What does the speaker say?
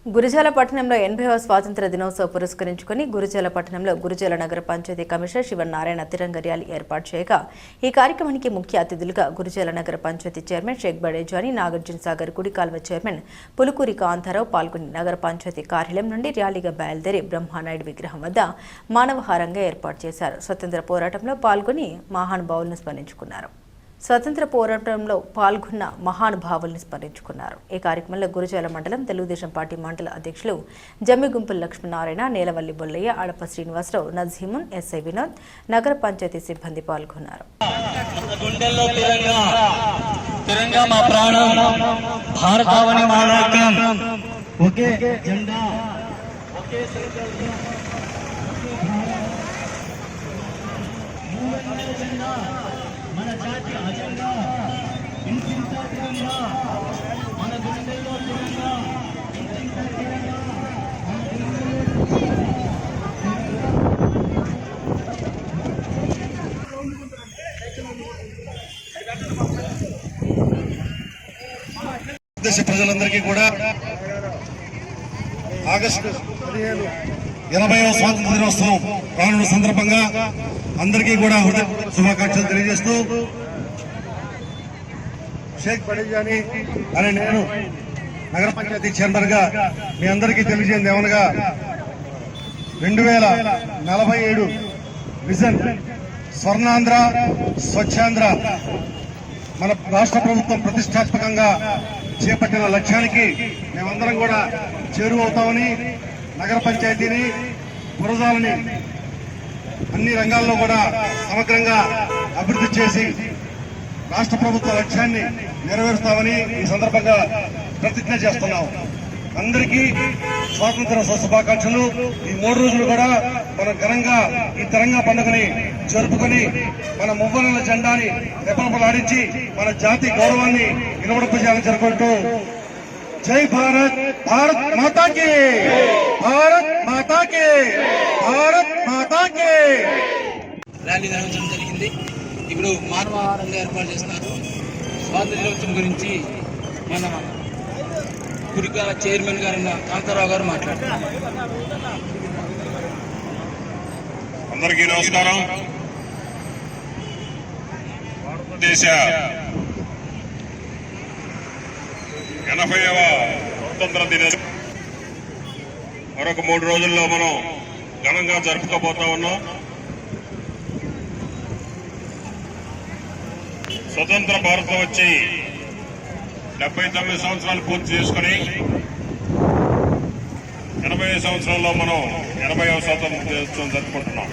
గురజాల పట్టణంలో 80వ స్వాతంత్ర దినోత్సవ పురస్కరించుకుని గురజాల పట్టణంలో గురజాల నగర పంచాయతీ కమిషనర్ శివనారాయణ తిరంగ ర్యాలీ ఏర్పాటు చేయగా ఈ కార్యక్రమానికి ముఖ్య అతిథులుగా గురజాల నగర పంచాయతీ చైర్మన్ షేక్ బడేజాని, నాగార్జున సాగర్ కుడి కాల్వ చైర్మన్ పులుకూరి కాంతారావు పాల్గొని నగర పంచాయతీ కార్యాలయం నుండి ర్యాలీగా బయలుదేరి బ్రహ్మానాయుడు విగ్రహం వద్ద మానవహారంగా ఏర్పాటు చేశారు. స్వతంత్ర పోరాటంలో పాల్గొని మహానుభావులను స్మరించుకున్నారు. ఈ కార్యక్రమంలో గురజాల మండలం తెలుగుదేశం పార్టీ మండల అధ్యక్షులు జమ్మిగుంపుల లక్ష్మీనారాయణ, నేలవల్లి బొల్లయ్య, ఆడప శ్రీనివాసరావు, నజీమున్, ఎస్ఐ వినోద్, నగర పంచాయతీ సిబ్బంది పాల్గొన్నారు. మన జాతి అజెండా ఇంటింత తిరంగా, మన గుండెల్లో తిరంగా, ఇంటింత తిరంగా, దేశ ప్రజలందరికీ కూడా ఆగస్టు 15 80వ స్వాతంత్ర దినోత్సవం రానున్న సందర్భంగా అందరికీ కూడా శుభాకాంక్షలు తెలియజేస్తూ షేక్ బడేజాని అనే నేను నగర పంచాయతీ చైర్మన్ గా మీ అందరికీ తెలియజేయండి ఏమనగా 2047 విజన్ స్వర్ణాంధ్ర స్వచ్ఛాంధ్ర మన రాష్ట్ర ప్రభుత్వం ప్రతిష్టాత్మకంగా చేపట్టిన లక్ష్యానికి మేమందరం కూడా చేరువవుతామని, నగర పంచాయతీని పురజాలని అన్ని రంగాల్లో కూడా సమగ్రంగా అభివృద్ధి చేసి రాష్ట్ర ప్రభుత్వ లక్ష్యాన్ని నెరవేరుస్తామని ఈ సందర్భంగా ప్రతిజ్ఞ చేస్తున్నాం. అందరికీ స్వాతంత్ర శుభాకాంక్షలు. ఈ 3 రోజులు కూడా మనం ఘనంగా ఈ తిరంగా పండుగని జరుపుకొని మన మువ్వనెల జెండాని రెపరెపలాడించి మన జాతి గౌరవాన్ని నిలబడిపోయాలని జరుపుకుంటూ జై భారత్, భారత్ మాతాకి, భారత్ మాతాకి, భారత్ మాతాకి ర్యాలీ నిర్వహించడం జరిగింది. ఇప్పుడు మానవహారంగా ఏర్పాటు చేస్తున్నారు. స్వాతంత్ర దినోత్సవం గురించి మన కుడికాల చైర్మన్ గారు కాంతారావు గారు మాట్లాడుతున్నారు. అందరికీ నమస్కారం. భారతదేశ 80వ స్వతంత్ర దినోత్సవం మరొక 3 రోజుల్లో మనం ఘనంగా జరుపుకోబోతా ఉన్నాం. స్వతంత్ర భారతం వచ్చి 79 సంవత్సరాలు పూర్తి చేసుకుని 80 సంవత్సరాల్లో మనం 80వ స్వాతంత్ర దినోత్సవం జరుపుకుంటున్నాం.